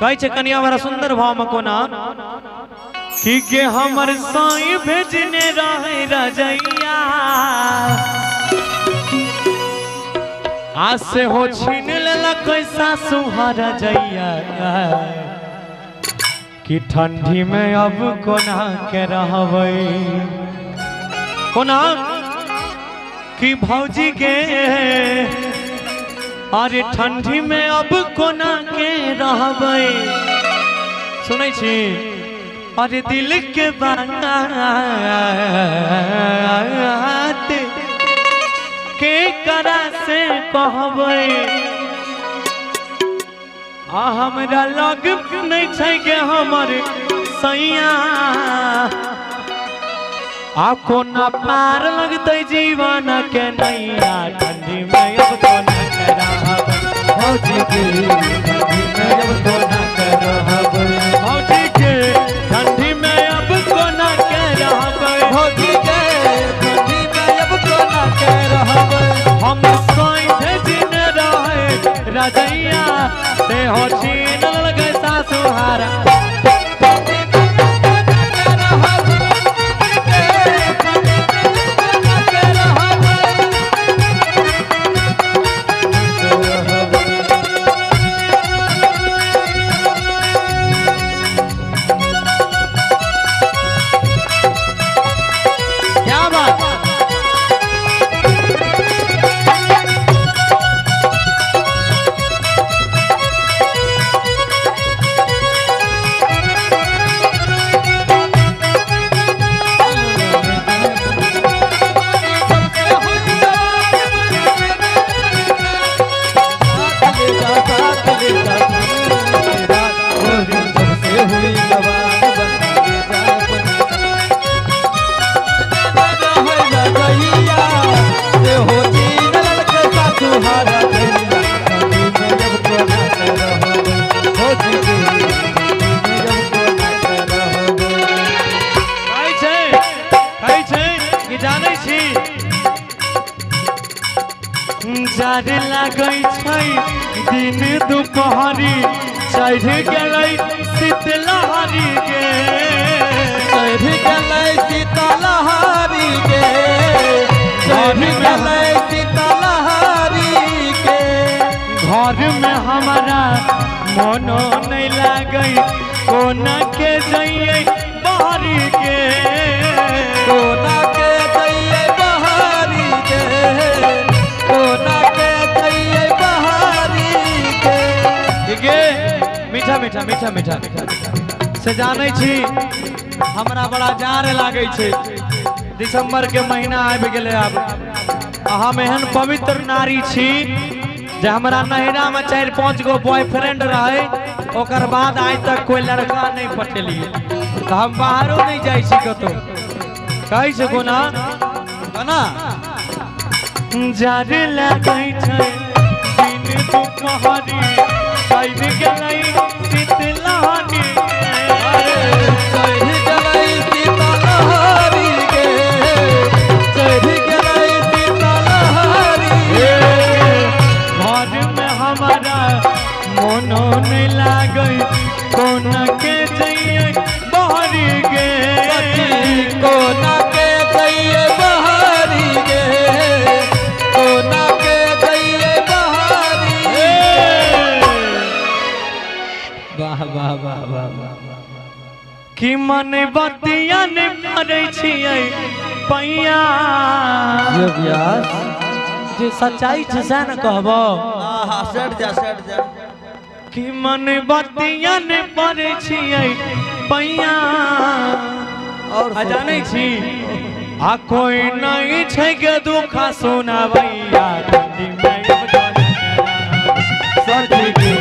कहे छे कनिया बड़ा सुंदर भाव में कोना कि के हमर साईं भेजने रहे रजैया आज से हो छीन लेला कैसा सुहार जैया कि ठंडी में अब कोना के रहबै कोना कि भौजी के अरे ठंडी में अब कोना के रहबै सुनै छी अरे दिल के बात के करा से कहबै हमरा लग नहीं छै के हमर सैया आ कोना पार लगते जीवन के नैया ठंडी में अब कोना के रहबै भौजी के ठंडी में अब कोना के रहबै भौजी के ठंडी में अब कोना के रहबै भौजी के ठंडी में अब कोना के रहबै हम सोई भेजने रहे रजैया से हो छीन लगे सासुहारा जार लागै छै दिन दुपहरी चढ़ गेलै शीतलहरी के चढ़ गेलै शीतलहरी के चढ़ गेलै शीतलहरी के घर में हमारा मनो नहीं लागै कोना के जइए बहरी के कोना के जइए बहरी के कोना के जइए बहरी के मीठा मीठा मीठा मीठा से जानै छी हमरा बड़ा जार लागै छै दिसंबर के महीना आबि गेलै आब हम एहन पवित्र नारी छी जे हमरा नहिरा में 4-5 गो बॉयफ्रेंड रहे ओकर बाद आज तक कोई लड़का नहीं पटेलिए तो हम बाहरों नहीं जाई छी कतो कहै छै कोना कोना जार लागै छै दिन दुपहरी चढ़ गेलै शीतलहरी चढ़ गेलै शीतलहरी के चढ़ गेलै शीतलहरी घर में हमारा मोनो नहीं लागै कोना के जइए बहरी गे कोना के जइए बहरी गे कोना के जइए बहरी वाह वाह वाह वाह कि मन बतिया ने मारै छियै पैया जे सच्चाई छै से न कहबो सेट जा कि मन बतिया ने मारै छियै पैया और जानै छी आ कोई नहीं छै के दुख सुनाबैया ठंडी में अब कोना सर्दी के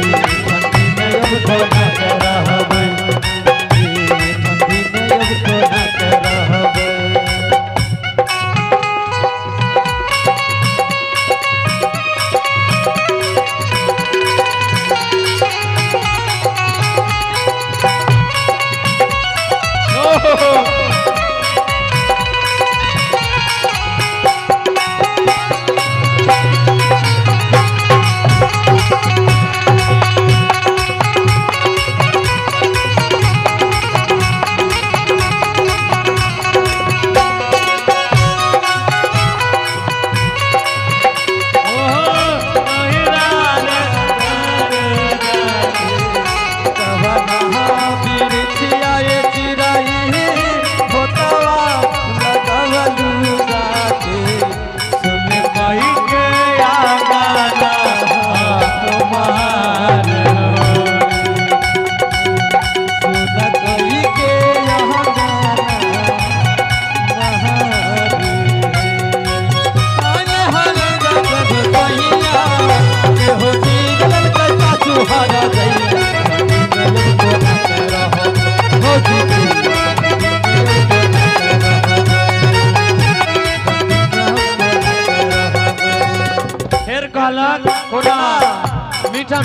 ठंडी में अब कोना रहबै ठंडी में अब कोना रहबै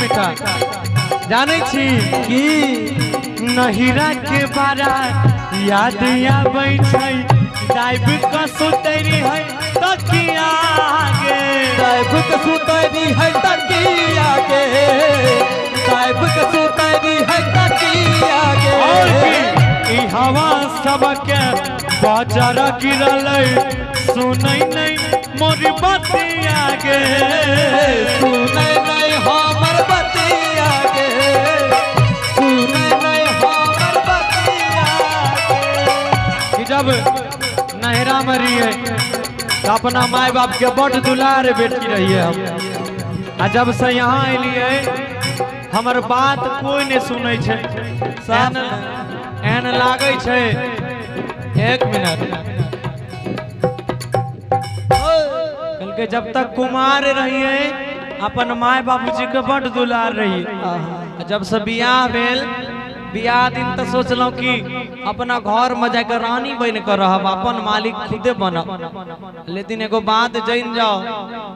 मीठा जाने छी की नहिरा के बारा याद आबै छै दाइब क सुतरी है तकिया गे साहिब के सुतरी है तकिया के साहिब के सुतरी है तकिया के और की ई हवा सबके बाजार गिरल सुनै नहीं मोर बतिया गे सुनै नहीं हमर बतिया के सुनै नहीं हमर बतिया कि जब नहरा में रहिए तो अपना माय बाप के बड़ दुलार बेटी रहिए हम आ जब से यहाँ अलिए हमर बात कोई नहीं सुनै छै एहन लागे छै। एक मिनट कल के जब तक कुमार रहिए अपन माय बाबूजी के बड़ दुलार रहिए जब से बियाह भेल बियाह दिन तो सोचलौं कि अपना घर में जाकर रानी बन कर रहब अपन मालिक खुदे बनब लेकिन एगो बात जान जाओ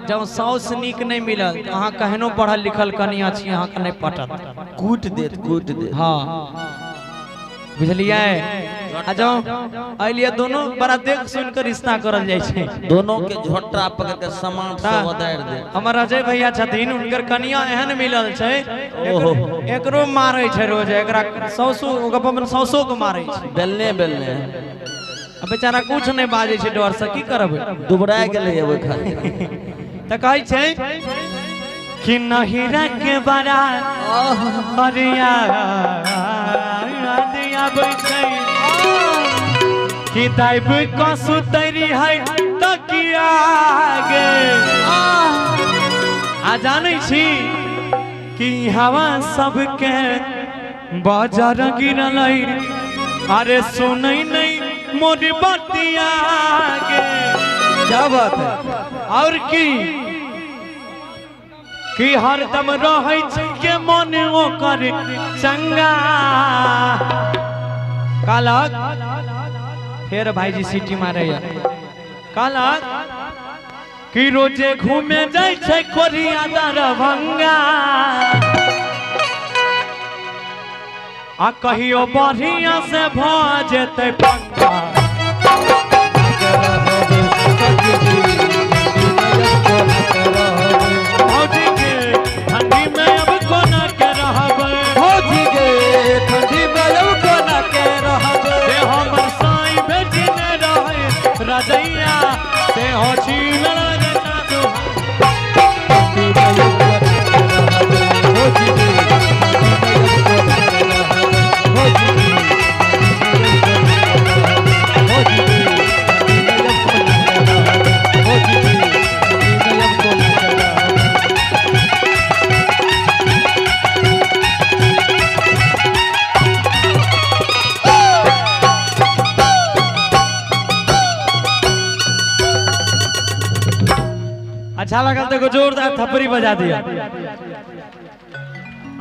जब साउस नीक नहीं मिलल तो अहाँ कहनो पढ़ल लिखल कनिया छी अहाँ के नहीं पटत कूट देत हाँ बुझलिए आ जाओ अलिए दोनों बड़ा देख सुन कर रिश्ता करल जाय छै दोनों के झोटा पकड़ के सामान सब उतार दे हमर अजय भैया छथिन उनकर कनिया एहन मिलल छै एकरो मारै छै रोज एकरा सौसो गपन सौसो के मारै छै बेलने अब बेचारा कुछ नहीं बाजे छै डर से की करब दुबरा गेलै अब खाली त कहै छै कि नहिरा के बड़ा अरिया दिया बैठै कि दाइब क सुतरी है तकिया गे आ जानै छी कि हवा सबके बाजार गिरल अरे सुनै नहीं मोर बतिया गे क्या बात है और की कि हरदम रहै छै के मन ओकर चंगा कालक फिर भाईजी सीटी मारे कालक कि रोजे घूमे जाय छै कोरिया दरभंगा आ कहियो बढ़िया से भ जेतै पंगा ठंडी में अब कोना के रहबै भौजी गे ठंडी में अब कोना के रहबै हमर साईं भेजने रहे रजैया से हो छीन लगता अच्छा लगा तो जोरदार थप्पड़ी बजा दिया।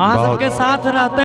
आप सबके साथ रहते